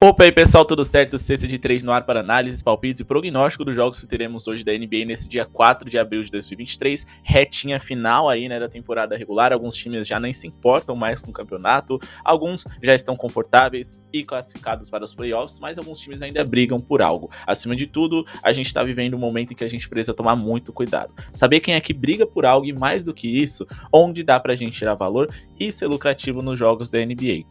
Opa aí pessoal, tudo certo? Sexta de 3 no ar para análises, palpites e prognóstico dos jogos que teremos hoje da NBA nesse dia 4 de abril de 2023, retinha final aí, né, da temporada regular. Alguns times já nem se importam mais com o campeonato, alguns já estão confortáveis e classificados para os playoffs, mas alguns times ainda brigam por algo. Acima de tudo, a gente está vivendo um momento em que a gente precisa tomar muito cuidado. Saber quem é que briga por algo e, mais do que isso, onde dá pra gente tirar valor e ser lucrativo nos jogos da NBA.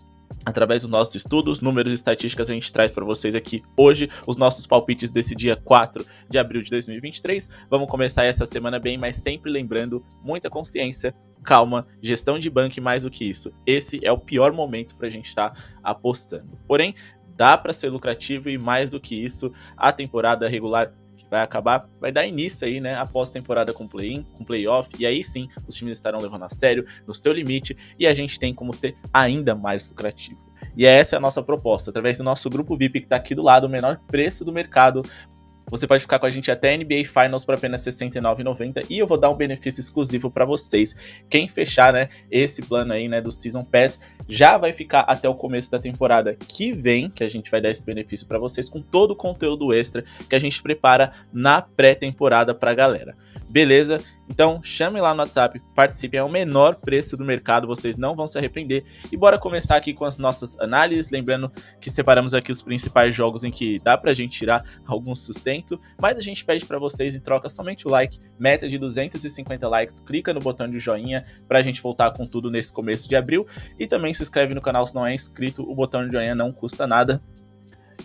Através dos nossos estudos, números e estatísticas, a gente traz para vocês aqui hoje os nossos palpites desse dia 4 de abril de 2023. Vamos começar essa semana bem, mas sempre lembrando, muita consciência, calma, gestão de banco e mais do que isso. Esse é o pior momento para a gente estar apostando. Porém, dá para ser lucrativo e mais do que isso, a temporada regular vai acabar, vai dar início aí, né, após temporada com play-in, com playoff, e aí sim, os times estarão levando a sério, no seu limite, e a gente tem como ser ainda mais lucrativo. E essa é a nossa proposta, através do nosso grupo VIP que está aqui do lado, o menor preço do mercado. Você pode ficar com a gente até NBA Finals por apenas R$ 69,90 e eu vou dar um benefício exclusivo para vocês. Quem fechar, né, esse plano aí, né, do Season Pass, já vai ficar até o começo da temporada que vem, que a gente vai dar esse benefício para vocês com todo o conteúdo extra que a gente prepara na pré-temporada para a galera. Beleza? Então chame lá no WhatsApp, participem, é o menor preço do mercado, vocês não vão se arrepender. E bora começar aqui com as nossas análises, lembrando que separamos aqui os principais jogos em que dá pra gente tirar algum sustento, mas a gente pede pra vocês em troca somente o like, meta de 250 likes, clica no botão de joinha pra gente voltar com tudo nesse começo de abril, e também se inscreve no canal se não é inscrito, o botão de joinha não custa nada.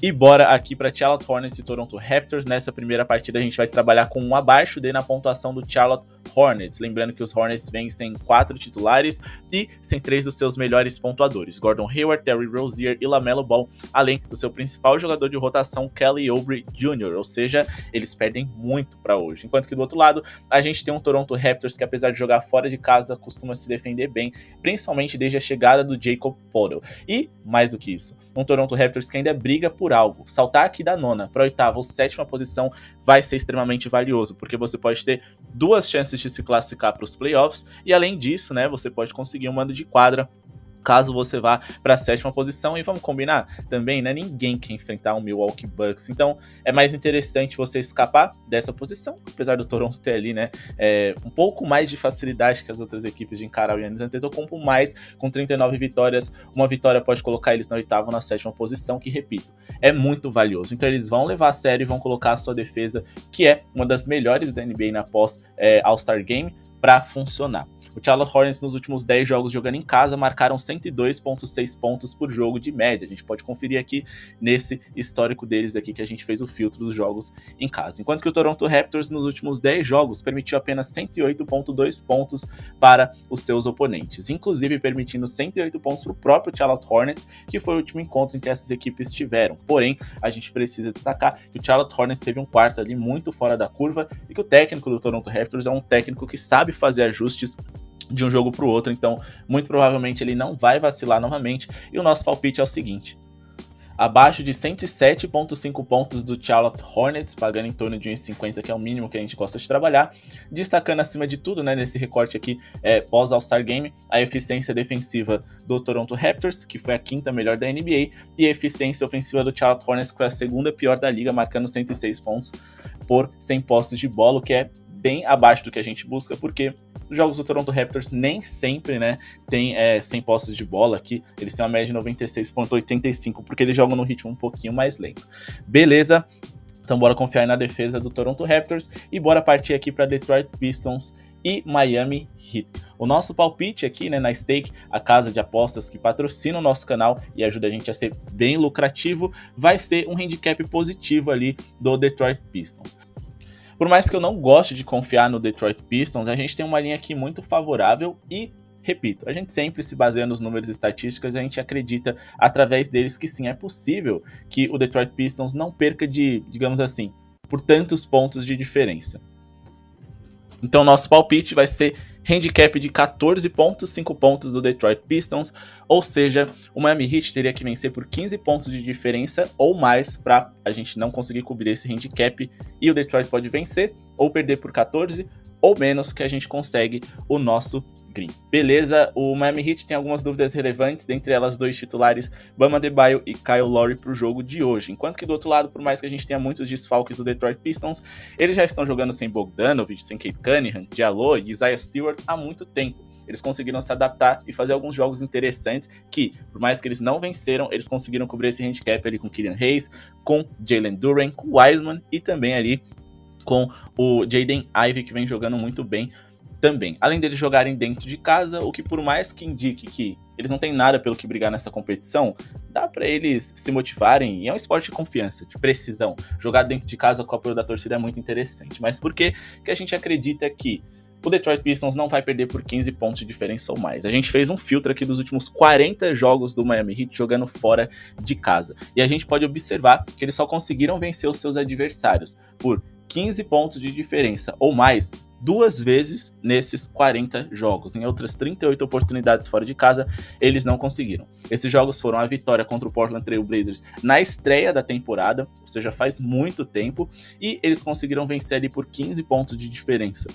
E bora aqui para Charlotte Hornets e Toronto Raptors. Nessa primeira partida a gente vai trabalhar com um abaixo na pontuação do Charlotte Hornets. Lembrando que os Hornets vêm sem 4 titulares e sem 3 dos seus melhores pontuadores. Gordon Hayward, Terry Rozier e LaMelo Ball, além do seu principal jogador de rotação, Kelly Oubre Jr. Ou seja, eles perdem muito para hoje. Enquanto que do outro lado, a gente tem um Toronto Raptors que, apesar de jogar fora de casa, costuma se defender bem, principalmente desde a chegada do Jakob Poeltl. E, mais do que isso, um Toronto Raptors que ainda briga por algo. Saltar aqui da 9ª para a 8ª ou 7ª posição vai ser extremamente valioso, porque você pode ter 2 chances de se classificar para os playoffs, e além disso, né, você pode conseguir um mando de quadra caso você vá para a 7ª posição. E vamos combinar também, né? Ninguém quer enfrentar o Milwaukee Bucks, então é mais interessante você escapar dessa posição, apesar do Toronto ter ali, né, um pouco mais de facilidade que as outras equipes de encarar o Giannis Antetokounmpo, mas com 39 vitórias, uma vitória pode colocar eles na 8ª ou na 7ª posição, que, repito, é muito valioso. Então eles vão levar a sério e vão colocar a sua defesa, que é uma das melhores da NBA na pós All-Star Game, para funcionar. O Charlotte Hornets nos últimos 10 jogos jogando em casa marcaram 102,6 pontos por jogo de média. A gente pode conferir aqui nesse histórico deles aqui que a gente fez o filtro dos jogos em casa. Enquanto que o Toronto Raptors nos últimos 10 jogos permitiu apenas 108,2 pontos para os seus oponentes, inclusive permitindo 108 pontos para o próprio Charlotte Hornets, que foi o último encontro em que essas equipes tiveram. Porém, a gente precisa destacar que o Charlotte Hornets teve um quarto ali muito fora da curva e que o técnico do Toronto Raptors é um técnico que sabe fazer ajustes de um jogo para o outro, então muito provavelmente ele não vai vacilar novamente. E o nosso palpite é o seguinte: abaixo de 107,5 pontos do Charlotte Hornets, pagando em torno de 1,50, que é o mínimo que a gente gosta de trabalhar, destacando acima de tudo, né, nesse recorte aqui pós All-Star Game, a eficiência defensiva do Toronto Raptors, que foi a 5ª melhor da NBA, e a eficiência ofensiva do Charlotte Hornets, que foi a 2ª pior da liga, marcando 106 pontos por 100 posses de bola, o que é bem abaixo do que a gente busca, porque os jogos do Toronto Raptors nem sempre, né, tem 100 posses de bola aqui, eles têm uma média de 96,85, porque eles jogam num ritmo um pouquinho mais lento. Beleza? Então bora confiar na defesa do Toronto Raptors e bora partir aqui para Detroit Pistons e Miami Heat. O nosso palpite aqui, né, na Stake, a casa de apostas que patrocina o nosso canal e ajuda a gente a ser bem lucrativo, vai ser um handicap positivo ali do Detroit Pistons. Por mais que eu não goste de confiar no Detroit Pistons, a gente tem uma linha aqui muito favorável e, repito, a gente sempre se baseia nos números estatísticos e a gente acredita através deles que sim, é possível que o Detroit Pistons não perca de, digamos assim, por tantos pontos de diferença. Então nosso palpite vai ser handicap de 14,5 pontos do Detroit Pistons, ou seja, o Miami Heat teria que vencer por 15 pontos de diferença ou mais para a gente não conseguir cobrir esse handicap, e o Detroit pode vencer ou perder por 14 ou menos que a gente consegue o nosso green. Beleza, o Miami Heat tem algumas dúvidas relevantes, dentre elas 2 titulares, Bam Adebayo e Kyle Lowry para o jogo de hoje. Enquanto que do outro lado, por mais que a gente tenha muitos desfalques do Detroit Pistons, eles já estão jogando sem Bogdanovic, sem Cade Cunningham, Diallo e Isaiah Stewart há muito tempo. Eles conseguiram se adaptar e fazer alguns jogos interessantes que, por mais que eles não venceram, eles conseguiram cobrir esse handicap ali com Killian Hayes, com Jalen Duren, com Wiseman e também ali com o Jaden Ivey, que vem jogando muito bem também. Além deles jogarem dentro de casa, o que por mais que indique que eles não têm nada pelo que brigar nessa competição, dá para eles se motivarem, e é um esporte de confiança, de precisão. Jogar dentro de casa com o apoio da torcida é muito interessante. Mas por que a gente acredita que o Detroit Pistons não vai perder por 15 pontos de diferença ou mais? A gente fez um filtro aqui dos últimos 40 jogos do Miami Heat jogando fora de casa. E a gente pode observar que eles só conseguiram vencer os seus adversários por 15 pontos de diferença ou mais 2 vezes nesses 40 jogos. Em outras 38 oportunidades fora de casa, eles não conseguiram. Esses jogos foram a vitória contra o Portland Trail Blazers na estreia da temporada, ou seja, faz muito tempo, e eles conseguiram vencer ali por 15 pontos de diferença.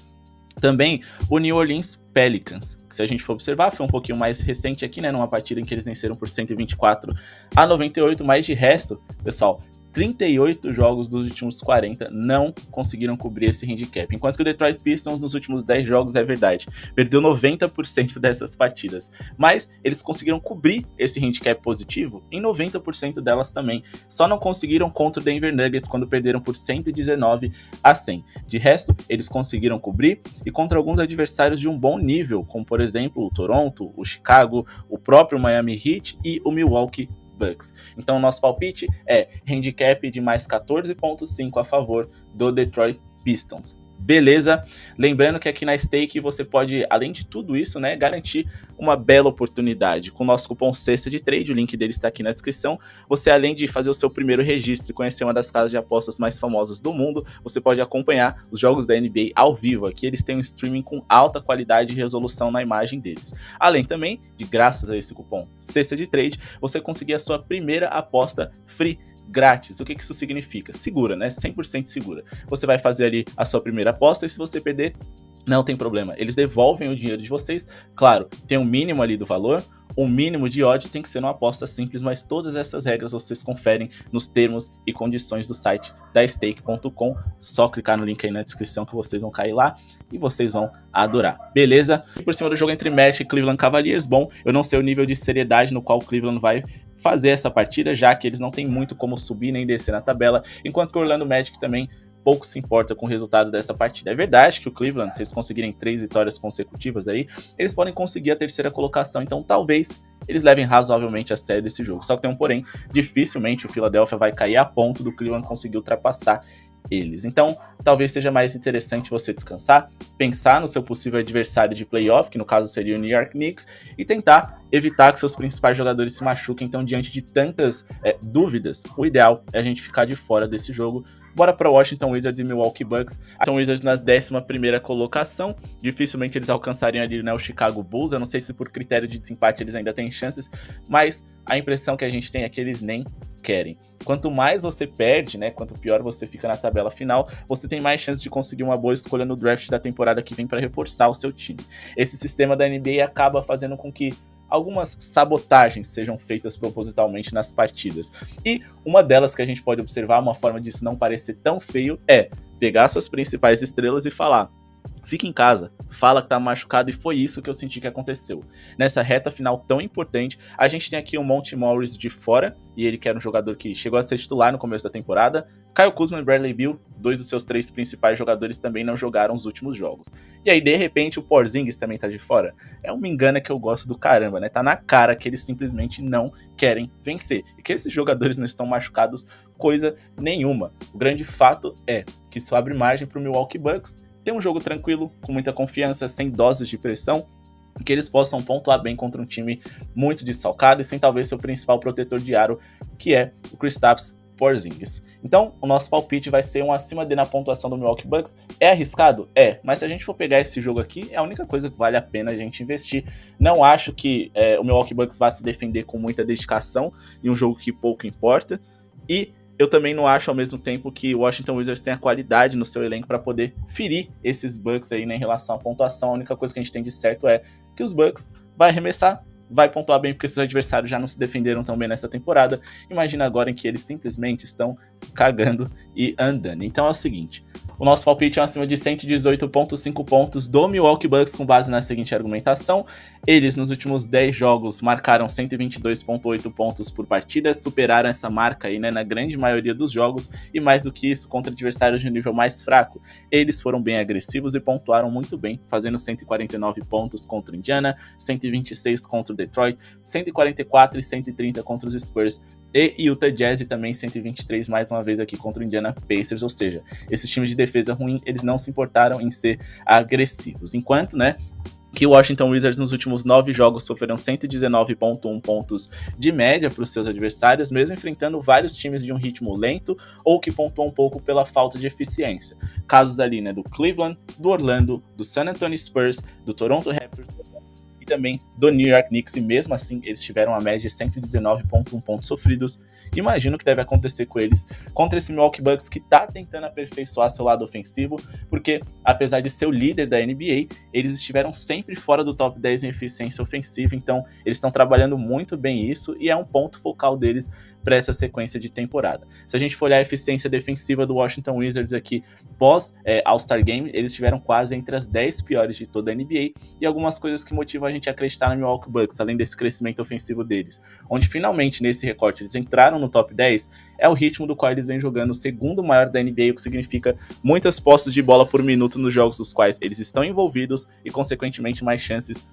Também o New Orleans Pelicans, que se a gente for observar, foi um pouquinho mais recente aqui, né, numa partida em que eles venceram por 124-98, mas de resto, pessoal, 38 jogos dos últimos 40 não conseguiram cobrir esse handicap. Enquanto que o Detroit Pistons nos últimos 10 jogos, é verdade, perdeu 90% dessas partidas. Mas eles conseguiram cobrir esse handicap positivo em 90% delas também. Só não conseguiram contra o Denver Nuggets quando perderam por 119-100. De resto, eles conseguiram cobrir e contra alguns adversários de um bom nível, como por exemplo o Toronto, o Chicago, o próprio Miami Heat e o Milwaukee Bucks. Então o nosso palpite é handicap de mais 14.5 a favor do Detroit Pistons. Beleza? Lembrando que aqui na Stake você pode, além de tudo isso, né, garantir uma bela oportunidade. Com o nosso cupom Cesta de Trade, o link dele está aqui na descrição, você, além de fazer o seu primeiro registro e conhecer uma das casas de apostas mais famosas do mundo, você pode acompanhar os jogos da NBA ao vivo. Aqui eles têm um streaming com alta qualidade e resolução na imagem deles. Além também de, graças a esse cupom Cesta de Trade, você conseguir a sua primeira aposta free grátis. O que isso significa? Segura, né? 100% segura. Você vai fazer ali a sua primeira aposta e se você perder, não tem problema. Eles devolvem o dinheiro de vocês. Claro, tem um mínimo ali do valor, o mínimo de odd tem que ser uma aposta simples, mas todas essas regras vocês conferem nos termos e condições do site da Stake.com. Só clicar no link aí na descrição que vocês vão cair lá e vocês vão adorar, beleza? E por cima do jogo entre Magic e Cleveland Cavaliers, bom, eu não sei o nível de seriedade no qual o Cleveland vai fazer essa partida, já que eles não têm muito como subir nem descer na tabela, enquanto que o Orlando Magic também pouco se importa com o resultado dessa partida. É verdade que o Cleveland, se eles conseguirem 3 vitórias consecutivas aí, eles podem conseguir a terceira colocação, então talvez eles levem razoavelmente a sério esse jogo. Só que tem um porém, dificilmente o Philadelphia vai cair a ponto do Cleveland conseguir ultrapassar eles. Então, talvez seja mais interessante você descansar, pensar no seu possível adversário de playoff, que no caso seria o New York Knicks, e tentar evitar que seus principais jogadores se machuquem. Então, diante de tantas dúvidas, o ideal é a gente ficar de fora desse jogo. Bora para Washington Wizards e Milwaukee Bucks. Washington Wizards na 11ª colocação. Dificilmente eles alcançariam ali, né, o Chicago Bulls. Eu não sei se por critério de desempate eles ainda têm chances, mas a impressão que a gente tem é que eles nem querem. Quanto mais você perde, né, quanto pior você fica na tabela final, você tem mais chances de conseguir uma boa escolha no draft da temporada que vem para reforçar o seu time. Esse sistema da NBA acaba fazendo com que algumas sabotagens sejam feitas propositalmente nas partidas. E uma delas que a gente pode observar, uma forma disso não parecer tão feio, é pegar suas principais estrelas e falar: fica em casa, fala que tá machucado, e foi isso que eu senti que aconteceu. Nessa reta final tão importante, a gente tem aqui o Monte Morris de fora, e ele que era um jogador que chegou a ser titular no começo da temporada. Kyle Kuzma e Bradley Beal, 2 dos seus 3 principais jogadores, também não jogaram os últimos jogos. E aí, de repente, o Porzingis também tá de fora. É uma engana que eu gosto do caramba, né? Tá na cara que eles simplesmente não querem vencer. E que esses jogadores não estão machucados coisa nenhuma. O grande fato é que isso abre margem pro Milwaukee Bucks ter um jogo tranquilo, com muita confiança, sem doses de pressão, que eles possam pontuar bem contra um time muito desfalcado e sem talvez seu principal protetor de aro, que é o Kristaps Porzingis. Então, o nosso palpite vai ser um acima D na pontuação do Milwaukee Bucks. É arriscado? É, mas se a gente for pegar esse jogo aqui, é a única coisa que vale a pena a gente investir. Não acho que o Milwaukee Bucks vá se defender com muita dedicação em um jogo que pouco importa, e eu também não acho ao mesmo tempo que o Washington Wizards tem a qualidade no seu elenco para poder ferir esses Bucks aí, né, em relação à pontuação. A única coisa que a gente tem de certo é que os Bucks vai arremessar, vai pontuar bem, porque seus adversários já não se defenderam tão bem nessa temporada. Imagina agora em que eles simplesmente estão cagando e andando. Então é o seguinte, o nosso palpite é acima de 118,5 pontos do Milwaukee Bucks, com base na seguinte argumentação: eles nos últimos 10 jogos marcaram 122,8 pontos por partida, superaram essa marca aí, né, na grande maioria dos jogos, e mais do que isso, contra adversários de nível mais fraco, eles foram bem agressivos e pontuaram muito bem, fazendo 149 pontos contra o Indiana, 126 contra o Detroit, 144 e 130 contra os Spurs e Utah Jazz, e também 123 mais uma vez aqui contra o Indiana Pacers. Ou seja, esses times de defesa ruim, eles não se importaram em ser agressivos, enquanto, né, que o Washington Wizards nos últimos 9 jogos sofreram 119,1 pontos de média para os seus adversários, mesmo enfrentando vários times de um ritmo lento ou que pontuam um pouco pela falta de eficiência. Casos ali, né, do Cleveland, do Orlando, do San Antonio Spurs, do Toronto Raptors e também do New York Knicks, e mesmo assim eles tiveram uma média de 119,1 pontos sofridos. Imagino o que deve acontecer com eles contra esse Milwaukee Bucks, que tá tentando aperfeiçoar seu lado ofensivo, porque apesar de ser o líder da NBA, eles estiveram sempre fora do top 10 em eficiência ofensiva, então eles estão trabalhando muito bem isso, e é um ponto focal deles para essa sequência de temporada. Se a gente for olhar a eficiência defensiva do Washington Wizards aqui pós All-Star Game, eles estiveram quase entre as 10 piores de toda a NBA, e algumas coisas que motivam a gente a acreditar no Milwaukee Bucks, além desse crescimento ofensivo deles, onde finalmente nesse recorte eles entraram no top 10, é o ritmo do qual eles vêm jogando, o segundo maior da NBA, o que significa muitas posses de bola por minuto nos jogos dos quais eles estão envolvidos e, consequentemente, mais chances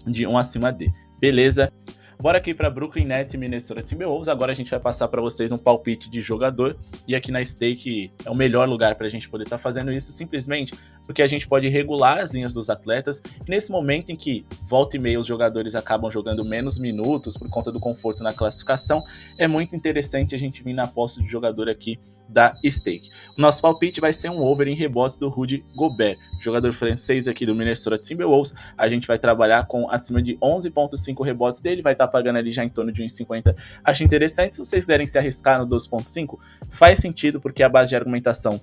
de um acima D. Beleza? Bora aqui para Brooklyn Nets e Minnesota Timberwolves. Agora a gente vai passar para vocês um palpite de jogador, e aqui na Stake é o melhor lugar para a gente poder estar fazendo isso, simplesmente porque a gente pode regular as linhas dos atletas, e nesse momento em que volta e meia os jogadores acabam jogando menos minutos por conta do conforto na classificação, é muito interessante a gente vir na aposta de jogador aqui da Stake. O nosso palpite vai ser um over em rebotes do Rudy Gobert, jogador francês aqui do Minnesota Timberwolves. A gente vai trabalhar com acima de 11,5 rebotes dele, vai estar pagando ali já em torno de 1,50. Acho interessante. Se vocês quiserem se arriscar no 12,5, faz sentido, porque a base de argumentação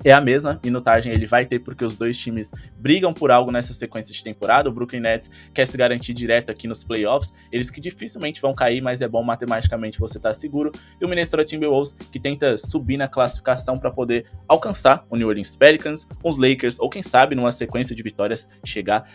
é a mesma, minutagem ele vai ter porque os dois times brigam por algo nessa sequência de temporada. O Brooklyn Nets quer se garantir direto aqui nos playoffs, eles que dificilmente vão cair, mas é bom matematicamente você estar seguro. E o Minnesota Timberwolves, que tenta subir na classificação para poder alcançar o New Orleans Pelicans, os Lakers, ou quem sabe numa sequência de vitórias chegar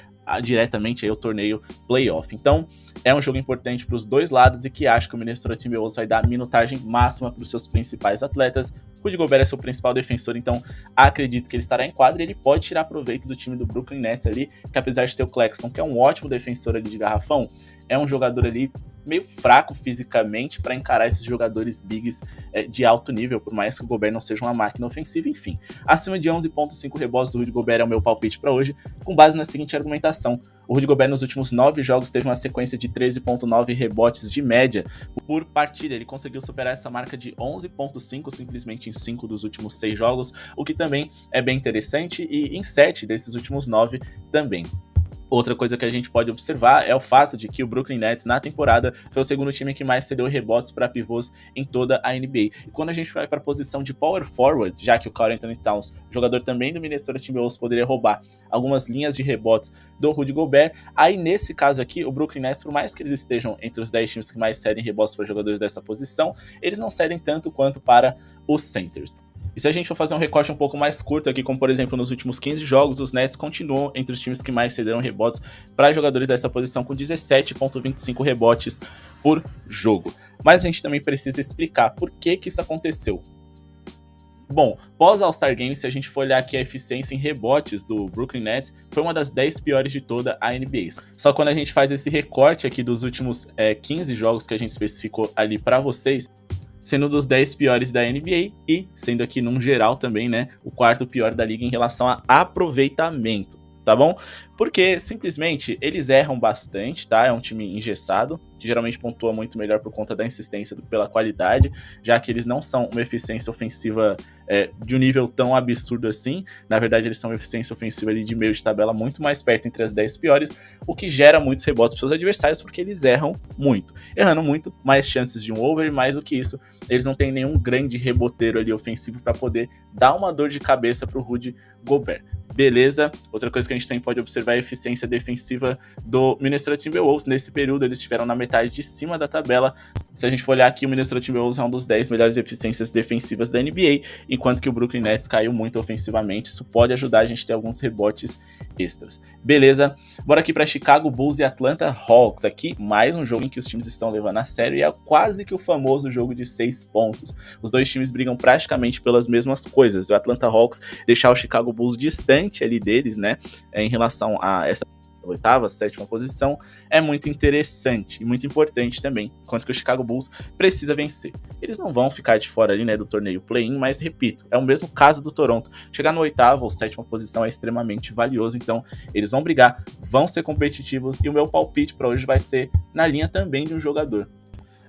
diretamente aí ao torneio playoff. Então é um jogo importante para os dois lados, e que acho que o Minnesota Timberwolves vai dar minutagem máxima para os seus principais atletas. Rudy Gobert é seu principal defensor, então acredito que ele estará em quadra, e ele pode tirar proveito do time do Brooklyn Nets ali, que apesar de ter o Claxton, que é um ótimo defensor ali de garrafão, é um jogador ali meio fraco fisicamente para encarar esses jogadores bigs de alto nível, por mais que o Gobert não seja uma máquina ofensiva. Enfim, acima de 11,5 rebotes do Rudy Gobert é o meu palpite para hoje, com base na seguinte argumentação: o Rudy Gobert nos últimos 9 jogos teve uma sequência de 13,9 rebotes de média por partida. Ele conseguiu superar essa marca de 11,5 simplesmente em 5 dos últimos 6 jogos, o que também é bem interessante, e em 7 desses últimos 9 também. Outra coisa que a gente pode observar é o fato de que o Brooklyn Nets, na temporada, foi o segundo time que mais cedeu rebotes para pivôs em toda a NBA. E quando a gente vai para a posição de power forward, já que o Karl-Anthony Towns, jogador também do Minnesota Timberwolves, poderia roubar algumas linhas de rebotes do Rudy Gobert, aí nesse caso aqui, o Brooklyn Nets, por mais que eles estejam entre os 10 times que mais cedem rebotes para jogadores dessa posição, eles não cedem tanto quanto para os centers. E se a gente for fazer um recorte um pouco mais curto aqui, como por exemplo nos últimos 15 jogos, os Nets continuam entre os times que mais cederam rebotes para jogadores dessa posição, com 17,25 rebotes por jogo. Mas a gente também precisa explicar por que isso aconteceu. Bom, pós All-Star Game, se a gente for olhar aqui a eficiência em rebotes do Brooklyn Nets, foi uma das 10 piores de toda a NBA. Só quando a gente faz esse recorte aqui dos últimos 15 jogos que a gente especificou ali para vocês, sendo um dos 10 piores da NBA e sendo aqui num geral também, né, o quarto pior da liga em relação a aproveitamento, tá bom? porque simplesmente eles erram bastante, tá? É um time engessado, que geralmente pontua muito melhor por conta da insistência do que pela qualidade, já que eles não são uma eficiência ofensiva de um nível tão absurdo assim. Na verdade, eles são uma eficiência ofensiva ali de meio de tabela muito mais perto entre as 10 piores, o que gera muitos rebotes para seus adversários, porque eles erram muito. Errando muito, mais chances de um over, e mais do que isso, eles não têm nenhum grande reboteiro ali ofensivo para poder dar uma dor de cabeça pro Rudy Gobert. Beleza? Outra coisa que a gente também pode observar é a eficiência defensiva do Minnesota Timberwolves. Nesse período, eles estiveram na metade de cima da tabela. Se a gente for olhar aqui, o Minnesota Timberwolves é um dos 10 melhores eficiências defensivas da NBA, enquanto que o Brooklyn Nets caiu muito ofensivamente. Isso pode ajudar a gente a ter alguns rebotes extras. Beleza? Bora aqui para Chicago Bulls e Atlanta Hawks. Aqui, mais um jogo em que os times estão levando a sério e é quase que o famoso jogo de 6 pontos. Os dois times brigam praticamente pelas mesmas coisas. O Atlanta Hawks deixar o Chicago Bulls distante ali deles, né, em relação a essa oitava, sétima posição, é muito interessante e muito importante também, enquanto que o Chicago Bulls precisa vencer. Eles não vão ficar de fora ali, né, do torneio play-in, mas repito, é o mesmo caso do Toronto. Chegar na oitava ou sétima posição é extremamente valioso, então eles vão brigar, vão ser competitivos, e o meu palpite para hoje vai ser na linha também de um jogador.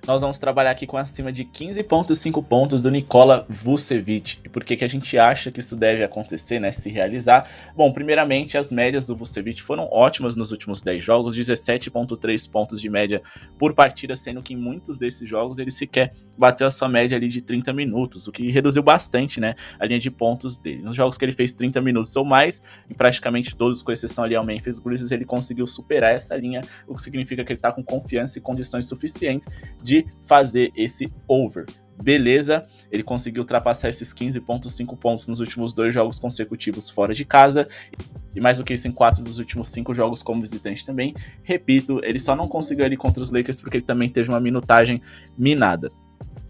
Nós vamos trabalhar aqui com acima de 15,5 pontos do Nikola Vucevic. E por que a gente acha que isso deve acontecer, né, se realizar? Bom, primeiramente, as médias do Vucevic foram ótimas nos últimos 10 jogos, 17,3 pontos de média por partida, sendo que em muitos desses jogos ele sequer bateu a sua média ali de 30 minutos, o que reduziu bastante, né, a linha de pontos dele. Nos jogos que ele fez 30 minutos ou mais, em praticamente todos, com exceção ali ao Memphis Grizzlies, ele conseguiu superar essa linha, o que significa que ele está com confiança e condições suficientes de fazer esse over. Beleza, ele conseguiu ultrapassar esses 15,5 pontos nos últimos 2 jogos consecutivos fora de casa, e mais do que isso em 4 dos últimos 5 jogos como visitante também. Repito, ele só não conseguiu ali contra os Lakers porque ele também teve uma minutagem minada.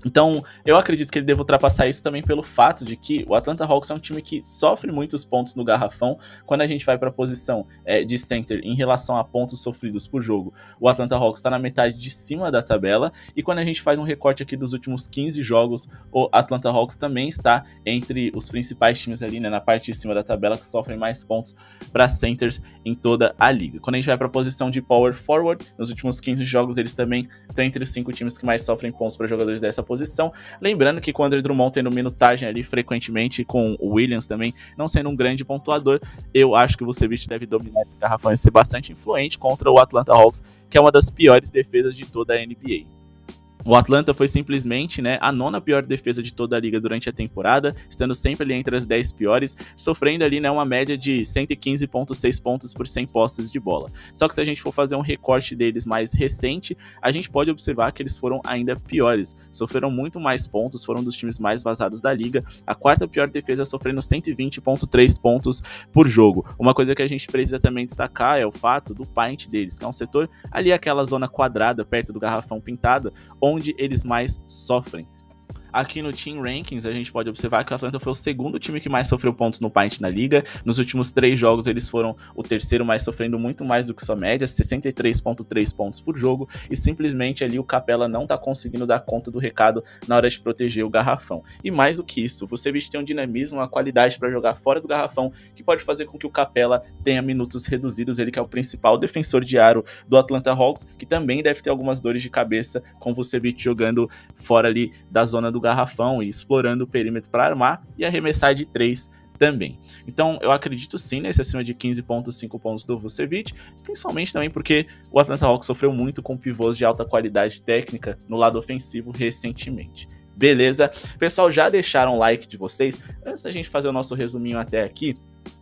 Então, eu acredito que ele deve ultrapassar isso também pelo fato de que o Atlanta Hawks é um time que sofre muitos pontos no garrafão. Quando a gente vai para a posição de center em relação a pontos sofridos por jogo, o Atlanta Hawks está na metade de cima da tabela, e quando a gente faz um recorte aqui dos últimos 15 jogos, o Atlanta Hawks também está entre os principais times ali, né, na parte de cima da tabela, que sofrem mais pontos para centers em toda a liga. Quando a gente vai para a posição de power forward, nos últimos 15 jogos eles também estão entre os 5 times que mais sofrem pontos para jogadores dessa posição. Lembrando que com o André Drummond tendo minutagem ali frequentemente, com o Williams também não sendo um grande pontuador, eu acho que o Vucevic deve dominar esse garrafão e ser bastante influente contra o Atlanta Hawks, que é uma das piores defesas de toda a NBA. O Atlanta foi simplesmente, né, a 9ª pior defesa de toda a liga durante a temporada, estando sempre ali entre as 10 piores, sofrendo ali, né, uma média de 115,6 pontos por 100 posses de bola. Só que se a gente for fazer um recorte deles mais recente, a gente pode observar que eles foram ainda piores, sofreram muito mais pontos, foram um dos times mais vazados da liga, a 4ª pior defesa sofrendo 120,3 pontos por jogo. Uma coisa que a gente precisa também destacar é o fato do paint deles, que é um setor ali, aquela zona quadrada perto do garrafão pintada, onde eles mais sofrem. Aqui no Team Rankings, a gente pode observar que o Atlanta foi o segundo time que mais sofreu pontos no paint na liga. Nos últimos 3 jogos, eles foram o terceiro mais, sofrendo muito mais do que sua média, 63,3 pontos por jogo, e simplesmente ali o Capela não tá conseguindo dar conta do recado na hora de proteger o garrafão. E mais do que isso, o Vucevic tem um dinamismo, uma qualidade para jogar fora do garrafão, que pode fazer com que o Capela tenha minutos reduzidos, ele que é o principal defensor de aro do Atlanta Hawks, que também deve ter algumas dores de cabeça com o Vucevic jogando fora ali da zona do garrafão e explorando o perímetro para armar e arremessar de 3 também. Então eu acredito sim nesse acima de 15,5 pontos do Vucevic, principalmente também porque o Atlanta Hawks sofreu muito com pivôs de alta qualidade técnica no lado ofensivo recentemente. Beleza? Pessoal, já deixaram o like de vocês? Antes da gente fazer o nosso resuminho até aqui,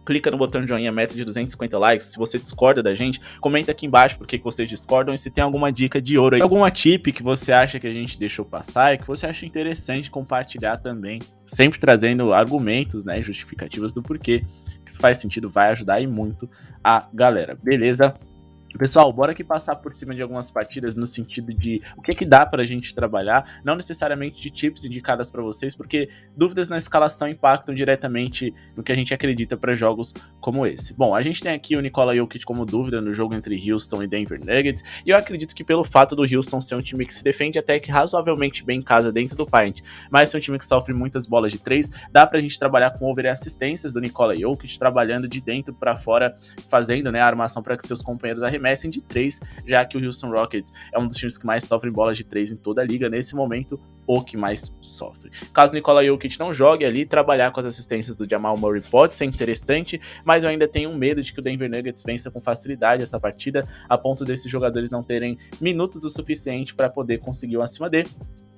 clica no botão de joinha, meta de 250 likes. Se você discorda da gente, comenta aqui embaixo por que vocês discordam e se tem alguma dica de ouro aí, alguma tip que você acha que a gente deixou passar e que você acha interessante compartilhar também, sempre trazendo argumentos, né, justificativas do porquê que isso faz sentido, vai ajudar aí muito a galera, beleza? Pessoal, bora aqui passar por cima de algumas partidas no sentido de o que dá pra gente trabalhar, não necessariamente de tips indicadas pra vocês, porque dúvidas na escalação impactam diretamente no que a gente acredita pra jogos como esse. Bom, a gente tem aqui o Nikola Jokic como dúvida no jogo entre Houston e Denver Nuggets, e eu acredito que pelo fato do Houston ser um time que se defende até que razoavelmente bem em casa dentro do paint, mas ser um time que sofre muitas bolas de 3, dá pra gente trabalhar com over e assistências do Nikola Jokic, trabalhando de dentro pra fora, fazendo, né, a armação para que seus companheiros arremessem de 3, já que o Houston Rockets é um dos times que mais sofrem bolas de 3 em toda a liga, nesse momento, o que mais sofre. Caso o Nikola Jokic não jogue ali, trabalhar com as assistências do Jamal Murray pode ser interessante, mas eu ainda tenho medo de que o Denver Nuggets vença com facilidade essa partida, a ponto desses jogadores não terem minutos o suficiente para poder conseguir o acima D.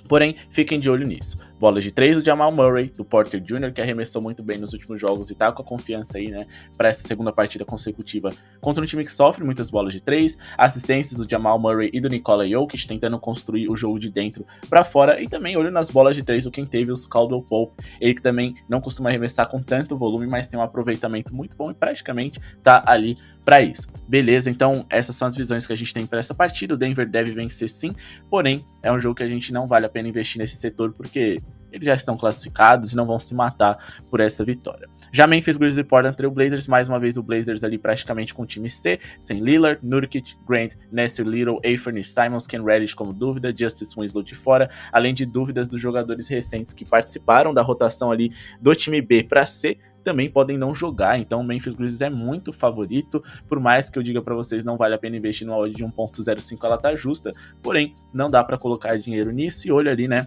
Porém, fiquem de olho nisso. Bolas de 3 do Jamal Murray, do Porter Jr., que arremessou muito bem nos últimos jogos e tá com a confiança aí, né, para essa segunda partida consecutiva contra um time que sofre muitas bolas de 3, assistências do Jamal Murray e do Nikola Jokic, tentando construir o jogo de dentro para fora, e também olho nas bolas de 3 do Kentavious Caldwell Pope, ele que também não costuma arremessar com tanto volume, mas tem um aproveitamento muito bom e praticamente tá ali para isso. Beleza, então essas são as visões que a gente tem para essa partida. O Denver deve vencer sim, porém é um jogo que a gente não vale a pena investir nesse setor porque eles já estão classificados e não vão se matar por essa vitória. Já Memphis Grizzlies e Portland Trail Blazers, mais uma vez o Blazers ali praticamente com o time C, sem Lillard, Nurkic, Grant, Nasir Little, Anthony Simons, Ken Reddish como dúvida, Justice Winslow de fora, além de dúvidas dos jogadores recentes que participaram da rotação ali do time B para C, também podem não jogar, então o Memphis Grizzlies é muito favorito, por mais que eu diga para vocês não vale a pena investir numa odd de 1.05, ela tá justa, porém não dá para colocar dinheiro nisso e olho ali, né,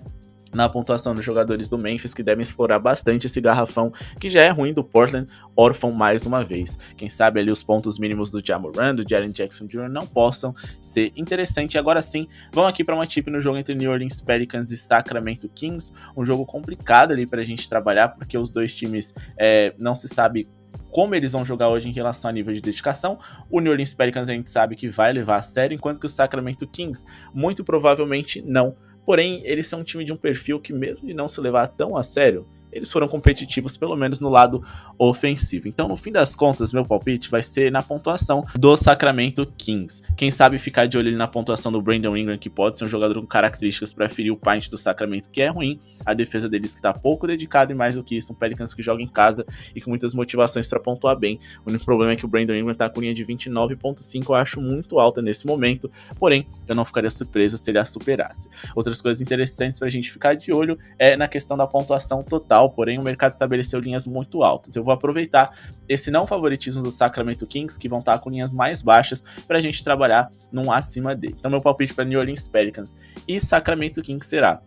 na pontuação dos jogadores do Memphis, que devem explorar bastante esse garrafão, que já é ruim do Portland, órfão mais uma vez. Quem sabe ali os pontos mínimos do Ja Morant, do Jaren Jackson Jr. não possam ser interessantes. E agora sim, vamos aqui para uma tip no jogo entre New Orleans Pelicans e Sacramento Kings, um jogo complicado ali para a gente trabalhar, porque os dois times não se sabe como eles vão jogar hoje em relação a nível de dedicação. O New Orleans Pelicans a gente sabe que vai levar a sério, enquanto que o Sacramento Kings muito provavelmente não. Porém, eles são um time de um perfil que, mesmo de não se levar tão a sério, eles foram competitivos, pelo menos no lado ofensivo. Então, no fim das contas, meu palpite vai ser na pontuação do Sacramento Kings. Quem sabe ficar de olho ali na pontuação do Brandon Ingram, que pode ser um jogador com características para ferir o paint do Sacramento, que é ruim. A defesa deles que está pouco dedicada e mais do que isso, um Pelicans que joga em casa e com muitas motivações para pontuar bem. O único problema é que o Brandon Ingram está com linha de 29.5, eu acho muito alta nesse momento, porém, eu não ficaria surpreso se ele a superasse. Outras coisas interessantes para a gente ficar de olho é na questão da pontuação total, porém o mercado estabeleceu linhas muito altas. Eu vou aproveitar esse não favoritismo do Sacramento Kings, que vão estar com linhas mais baixas, para a gente trabalhar num acima dele. Então meu palpite para New Orleans Pelicans e Sacramento Kings será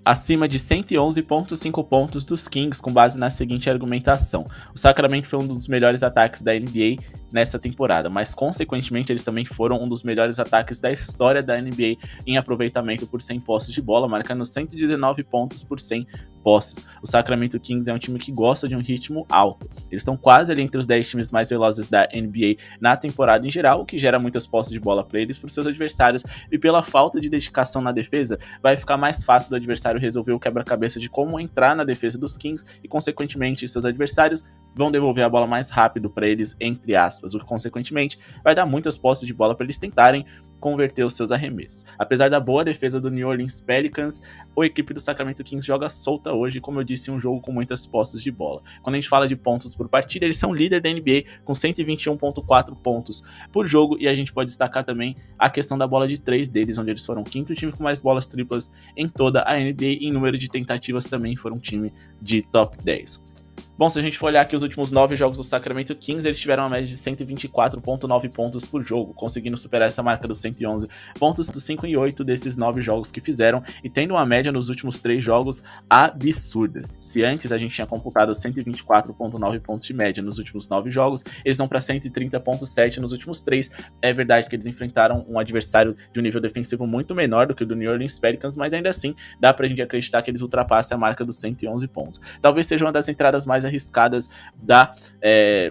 acima de 111.5 pontos dos Kings, com base na seguinte argumentação. O Sacramento foi um dos melhores ataques da NBA nessa temporada, mas consequentemente eles também foram um dos melhores ataques da história da NBA em aproveitamento por 100 posses de bola, marcando 119 pontos por 100 posses. O Sacramento Kings é um time que gosta de um ritmo alto. Eles estão quase ali entre os 10 times mais velozes da NBA na temporada em geral, o que gera muitas posses de bola para eles, para os seus adversários, e pela falta de dedicação na defesa, vai ficar mais fácil do adversário resolver o quebra-cabeça de como entrar na defesa dos Kings e, consequentemente, seus adversários vão devolver a bola mais rápido para eles, entre aspas, o que, consequentemente, vai dar muitas posses de bola para eles tentarem converter os seus arremessos. Apesar da boa defesa do New Orleans Pelicans, a equipe do Sacramento Kings joga solta hoje, como eu disse, um jogo com muitas posses de bola. Quando a gente fala de pontos por partida, eles são líder da NBA com 121.4 pontos por jogo, e a gente pode destacar também a questão da bola de 3 deles, onde eles foram o quinto time com mais bolas triplas em toda a NBA, e em número de tentativas também foram um time de top 10. Bom, se a gente for olhar aqui os últimos 9 jogos do Sacramento Kings, eles tiveram uma média de 124.9 pontos por jogo, conseguindo superar essa marca dos 111 pontos dos 5 e 8 desses 9 jogos que fizeram, e tendo uma média nos últimos 3 jogos absurda. Se antes a gente tinha computado 124.9 pontos de média nos últimos 9 jogos, eles vão para 130.7 nos últimos 3. É verdade que eles enfrentaram um adversário de um nível defensivo muito menor do que o do New Orleans Pelicans, mas ainda assim dá pra gente acreditar que eles ultrapassem a marca dos 111 pontos. Talvez seja uma das entradas mais arriscadas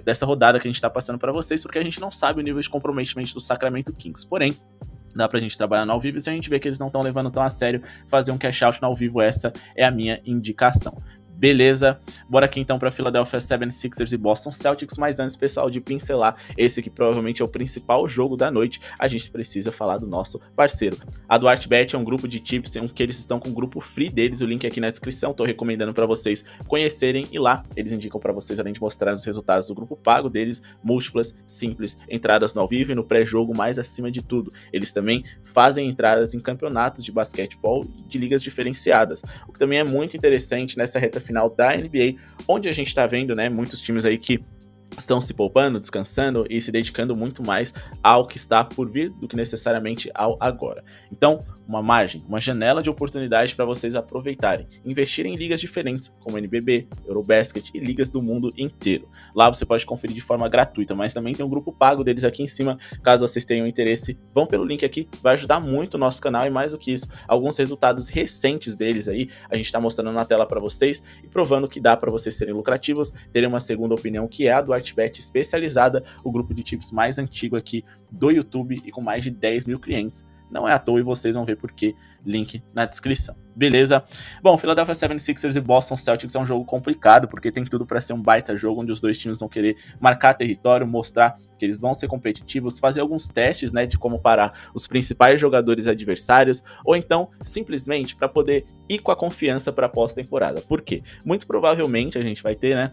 dessa rodada que a gente tá passando para vocês, porque a gente não sabe o nível de comprometimento do Sacramento Kings, porém dá pra gente trabalhar no ao vivo, e se a gente vê que eles não estão levando tão a sério, fazer um cash out no ao vivo, essa é a minha indicação. Beleza, bora aqui então para Philadelphia 76ers e Boston Celtics, mas antes, pessoal, de pincelar esse que provavelmente é o principal jogo da noite, a gente precisa falar do nosso parceiro. A DuarteBet é um grupo de tips em que eles estão com o grupo free deles, o link aqui na descrição, tô recomendando para vocês conhecerem e lá eles indicam para vocês, além de mostrar os resultados do grupo pago deles, múltiplas, simples, entradas no ao vivo e no pré-jogo, mas acima de tudo, eles também fazem entradas em campeonatos de basquetebol e de ligas diferenciadas, o que também é muito interessante nessa reta final da NBA, onde a gente tá vendo, né, muitos times aí que estão se poupando, descansando e se dedicando muito mais ao que está por vir do que necessariamente ao agora. Então, uma margem, uma janela de oportunidade para vocês aproveitarem, investirem em ligas diferentes, como NBB, Eurobasket e ligas do mundo inteiro. Lá você pode conferir de forma gratuita, mas também tem um grupo pago deles aqui em cima, caso vocês tenham interesse, vão pelo link aqui, vai ajudar muito o nosso canal e mais do que isso, alguns resultados recentes deles aí, a gente está mostrando na tela para vocês e provando que dá para vocês serem lucrativos, terem uma segunda opinião que é a do DuarteBet especializada, o grupo de tips mais antigo aqui do YouTube e com mais de 10 mil clientes. Não é à toa e vocês vão ver por quê, link na descrição. Beleza? Bom, Philadelphia 76ers e Boston Celtics é um jogo complicado, porque tem tudo para ser um baita jogo, onde os dois times vão querer marcar território, mostrar que eles vão ser competitivos, fazer alguns testes, né, de como parar os principais jogadores adversários, ou então, simplesmente, para poder ir com a confiança para a pós-temporada. Por quê? Muito provavelmente a gente vai ter, né,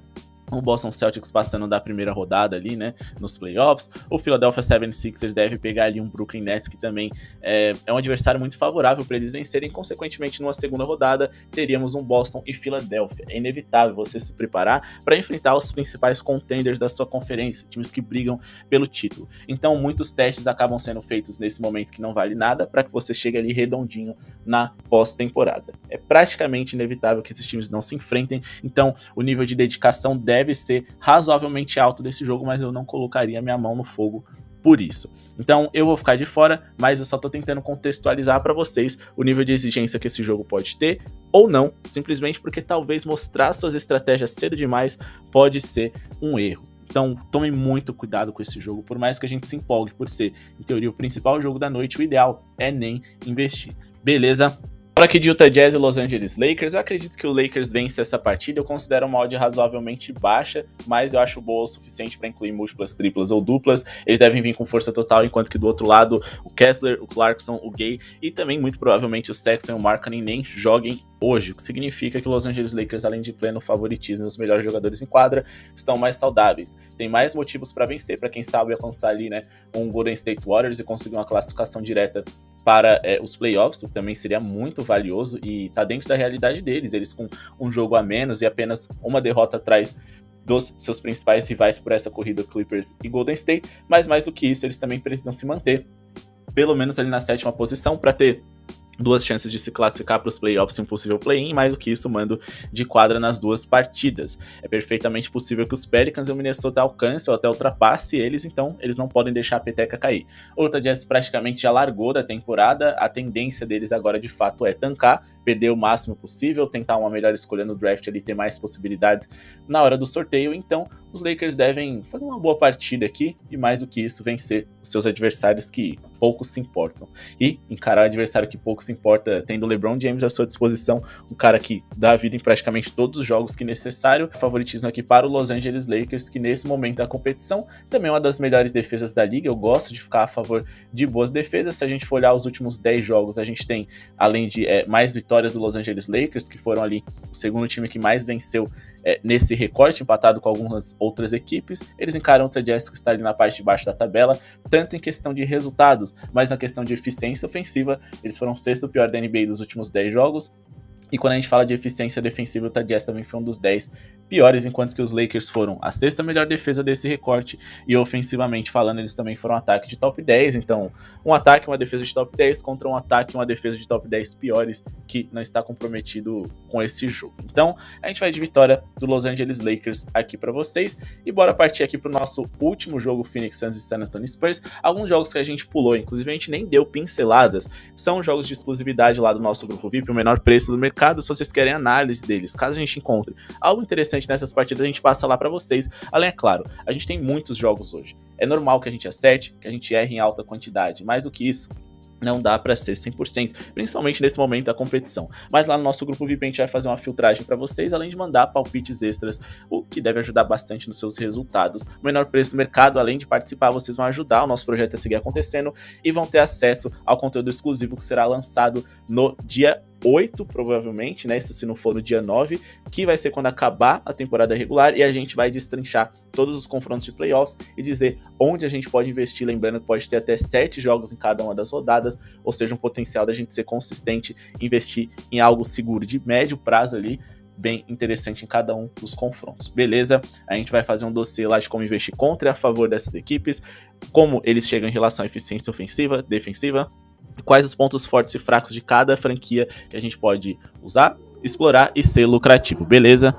o Boston Celtics passando da primeira rodada ali, né, nos playoffs. O Philadelphia 76ers deve pegar ali um Brooklyn Nets que também é um adversário muito favorável para eles vencerem. Consequentemente, numa segunda rodada, teríamos um Boston e Philadelphia. É inevitável você se preparar para enfrentar os principais contenders da sua conferência, times que brigam pelo título. Então, muitos testes acabam sendo feitos nesse momento que não vale nada para que você chegue ali redondinho na pós-temporada. É praticamente inevitável que esses times não se enfrentem, então o nível de dedicação deve ser razoavelmente alto desse jogo, mas eu não colocaria minha mão no fogo por isso. Então eu vou ficar de fora, mas eu só tô tentando contextualizar para vocês o nível de exigência que esse jogo pode ter ou não, simplesmente porque talvez mostrar suas estratégias cedo demais pode ser um erro. Então tomem muito cuidado com esse jogo, por mais que a gente se empolgue por ser, em teoria, o principal jogo da noite, o ideal é nem investir. Beleza? Para aqui de Utah Jazz e Los Angeles Lakers, eu acredito que o Lakers vence essa partida, eu considero uma odd razoavelmente baixa, mas eu acho boa o suficiente para incluir múltiplas, triplas ou duplas, eles devem vir com força total, enquanto que do outro lado, o Kessler, o Clarkson, o Gay e também muito provavelmente o Sexton e o Markkanen nem joguem hoje, o que significa que o Los Angeles Lakers, além de pleno favoritismo, os melhores jogadores em quadra, estão mais saudáveis, tem mais motivos para vencer, para quem sabe alcançar ali, né, um Golden State Warriors e conseguir uma classificação direta para os playoffs, o que também seria muito valioso e tá dentro da realidade deles, eles com um jogo a menos e apenas uma derrota atrás dos seus principais rivais por essa corrida, Clippers e Golden State, mas mais do que isso, eles também precisam se manter pelo menos ali na 7ª posição para ter duas chances de se classificar para os playoffs e um possível play-in, mais do que isso, mando de quadra nas duas partidas. É perfeitamente possível que os Pelicans e o Minnesota alcancem ou até ultrapassem eles, então eles não podem deixar a peteca cair. O Utah Jazz praticamente já largou da temporada, a tendência deles agora de fato é tancar, perder o máximo possível, tentar uma melhor escolha no draft ali, ter mais possibilidades na hora do sorteio, então os Lakers devem fazer uma boa partida aqui e mais do que isso, vencer os seus adversários que poucos se importam. E encarar o adversário que pouco se importa, tendo o LeBron James à sua disposição, um cara que dá a vida em praticamente todos os jogos que necessário. Favoritismo aqui para o Los Angeles Lakers, que nesse momento da competição também é uma das melhores defesas da liga. Eu gosto de ficar a favor de boas defesas. Se a gente for olhar os últimos 10 jogos, a gente tem, além de mais vitórias do Los Angeles Lakers, que foram ali o segundo time que mais venceu nesse recorte, empatado com algumas outras equipes. Eles encaram o Utah Jazz, que está ali na parte de baixo da tabela, tanto em questão de resultados, mas na questão de eficiência ofensiva, eles foram o 6º pior da NBA dos últimos 10 jogos. E quando a gente fala de eficiência defensiva, o Utah Jazz também foi um dos 10 piores, enquanto que os Lakers foram a 6ª melhor defesa desse recorte, e ofensivamente falando, eles também foram um ataque de top 10, então um ataque e uma defesa de top 10 contra um ataque e uma defesa de top 10 piores, que não está comprometido com esse jogo. Então, a gente vai de vitória do Los Angeles Lakers aqui para vocês, e bora partir aqui pro nosso último jogo, Phoenix Suns e San Antonio Spurs. Alguns jogos que a gente pulou, inclusive a gente nem deu pinceladas, são jogos de exclusividade lá do nosso grupo VIP, o menor preço do mercado, se vocês querem análise deles, caso a gente encontre algo interessante nessas partidas, a gente passa lá para vocês. Além, é claro, a gente tem muitos jogos hoje. É normal que a gente acerte, que a gente erre em alta quantidade. Mais do que isso, não dá para ser 100%, principalmente nesse momento da competição. Mas lá no nosso grupo VIP a gente vai fazer uma filtragem para vocês, além de mandar palpites extras, o que deve ajudar bastante nos seus resultados. O menor preço do mercado, além de participar, vocês vão ajudar o nosso projeto a seguir acontecendo e vão ter acesso ao conteúdo exclusivo que será lançado no dia 8, provavelmente, né? Isso se não for no dia 9, que vai ser quando acabar a temporada regular, e a gente vai destrinchar todos os confrontos de playoffs e dizer onde a gente pode investir. Lembrando que pode ter até 7 jogos em cada uma das rodadas, ou seja, um potencial da gente ser consistente, investir em algo seguro de médio prazo ali, bem interessante em cada um dos confrontos, beleza? A gente vai fazer um dossiê lá de como investir contra e a favor dessas equipes, como eles chegam em relação à eficiência ofensiva, defensiva, quais os pontos fortes e fracos de cada franquia que a gente pode usar, explorar e ser lucrativo, beleza?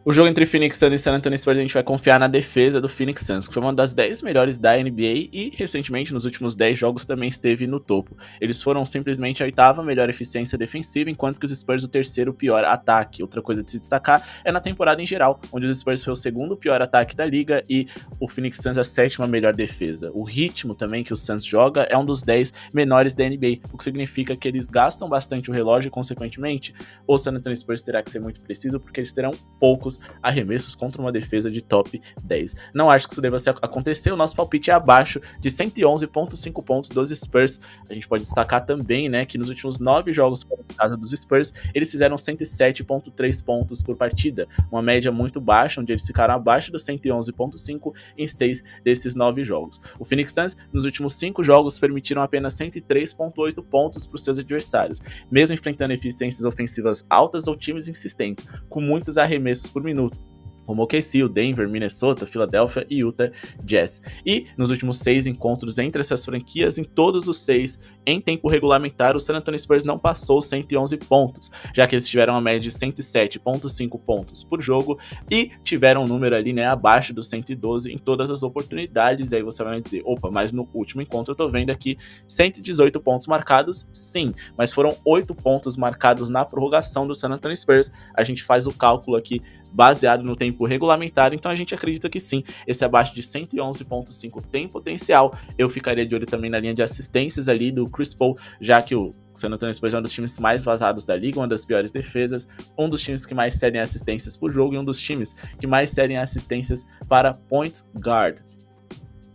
O jogo entre Phoenix Suns e San Antonio Spurs a gente vai confiar na defesa do Phoenix Suns, que foi uma das 10 melhores da NBA e recentemente nos últimos 10 jogos também esteve no topo. Eles foram simplesmente a 8ª melhor eficiência defensiva, enquanto que os Spurs o 3º pior ataque. Outra coisa de se destacar é na temporada em geral, onde os Spurs foi o 2º pior ataque da liga e o Phoenix Suns a 7ª melhor defesa. O ritmo também que o Suns joga é um dos 10 menores da NBA, o que significa que eles gastam bastante o relógio e, consequentemente, o San Antonio Spurs terá que ser muito preciso, porque eles terão poucos arremessos contra uma defesa de top 10. Não acho que isso deva acontecer, o nosso palpite é abaixo de 111.5 pontos dos Spurs. A gente pode destacar também, né, que nos últimos 9 jogos fora de casa dos Spurs, eles fizeram 107.3 pontos por partida, uma média muito baixa, onde eles ficaram abaixo dos 111.5 em 6 desses 9 jogos. O Phoenix Suns, nos últimos 5 jogos, permitiram apenas 103.8 pontos para os seus adversários, mesmo enfrentando eficiências ofensivas altas ou times insistentes, com muitos arremessos por minuto, como o OKC, o Denver, Minnesota, Philadelphia e Utah Jazz. E nos últimos 6 encontros entre essas franquias, em todos os 6, em tempo regulamentar, o San Antonio Spurs não passou 111 pontos, já que eles tiveram uma média de 107.5 pontos por jogo e tiveram um número ali, né, abaixo dos 112 em todas as oportunidades. E aí você vai me dizer, opa, mas no último encontro eu tô vendo aqui 118 pontos marcados, sim, mas foram 8 pontos marcados na prorrogação do San Antonio Spurs. A gente faz o cálculo aqui baseado no tempo regulamentar, então a gente acredita que sim, esse abaixo de 111.5 tem potencial. Eu ficaria de olho também na linha de assistências ali do Chris Paul, já que o San Antonio Spurs é um dos times mais vazados da liga, uma das piores defesas, um dos times que mais cedem assistências por jogo e um dos times que mais cedem assistências para point guard.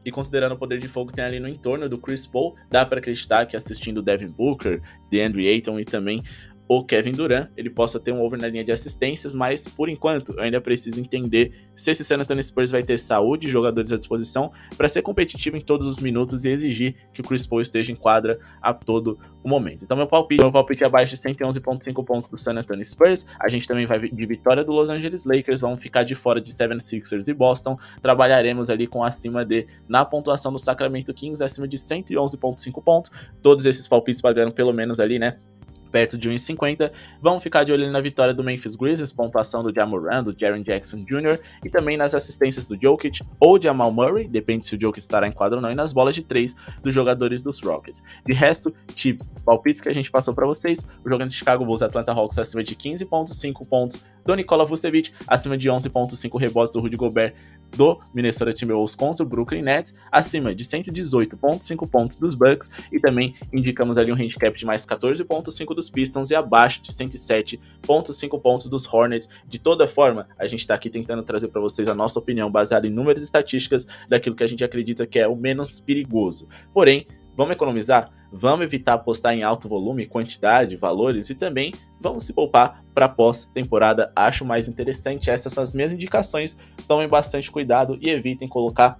E considerando o poder de fogo que tem ali no entorno do Chris Paul, dá para acreditar que assistindo Devin Booker, DeAndre Ayton e também o Kevin Durant, ele possa ter um over na linha de assistências, mas por enquanto eu ainda preciso entender se esse San Antonio Spurs vai ter saúde e jogadores à disposição para ser competitivo em todos os minutos e exigir que o Chris Paul esteja em quadra a todo o momento. Então meu palpite é abaixo de 111.5 pontos do San Antonio Spurs. A gente também vai de vitória do Los Angeles Lakers, vamos ficar de fora de 76ers e Boston, trabalharemos ali com acima de, na pontuação do Sacramento Kings, acima de 111.5 pontos, todos esses palpites pagando pelo menos ali, né, perto de 1,50. Vamos ficar de olho na vitória do Memphis Grizzlies, pontuação do Ja Morant, do Jaren Jackson Jr. e também nas assistências do Jokic ou Jamal Murray, depende se o Jokic estará em quadra ou não, e nas bolas de 3 dos jogadores dos Rockets. De resto, tips, palpites que a gente passou para vocês: o jogo entre Chicago Bulls e Atlanta Hawks acima de 15.5 pontos do Nikola Vucevic, acima de 11.5 rebotes do Rudy Gobert do Minnesota Timberwolves contra o Brooklyn Nets, acima de 118.5 pontos dos Bucks, e também indicamos ali um handicap de mais 14.5 dos Pistons e abaixo de 107.5 pontos dos Hornets. De toda forma, a gente está aqui tentando trazer para vocês a nossa opinião baseada em números e estatísticas daquilo que a gente acredita que é o menos perigoso. Porém, vamos economizar? Vamos evitar apostar em alto volume, quantidade, valores, e também vamos se poupar para pós-temporada. Acho mais interessante. Essas são as minhas indicações. Tomem bastante cuidado e evitem colocar,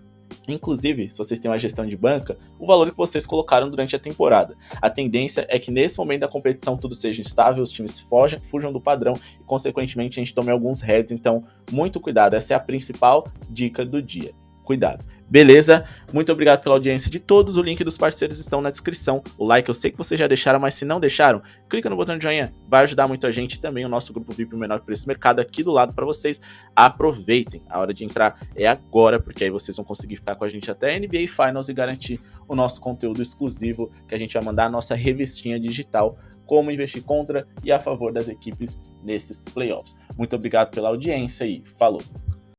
inclusive, se vocês têm uma gestão de banca, o valor que vocês colocaram durante a temporada. A tendência é que nesse momento da competição tudo seja instável, os times fujam do padrão e, consequentemente, a gente tome alguns heads. Então, muito cuidado. Essa é a principal dica do dia. Cuidado. Beleza? Muito obrigado pela audiência de todos. O link dos parceiros estão na descrição. O like eu sei que vocês já deixaram, mas se não deixaram, clica no botão de joinha. Vai ajudar muito a gente e também o nosso grupo VIP, o menor preço do mercado, aqui do lado para vocês. Aproveitem. A hora de entrar é agora, porque aí vocês vão conseguir ficar com a gente até a NBA Finals e garantir o nosso conteúdo exclusivo, que a gente vai mandar a nossa revistinha digital, como investir contra e a favor das equipes nesses playoffs. Muito obrigado pela audiência e falou!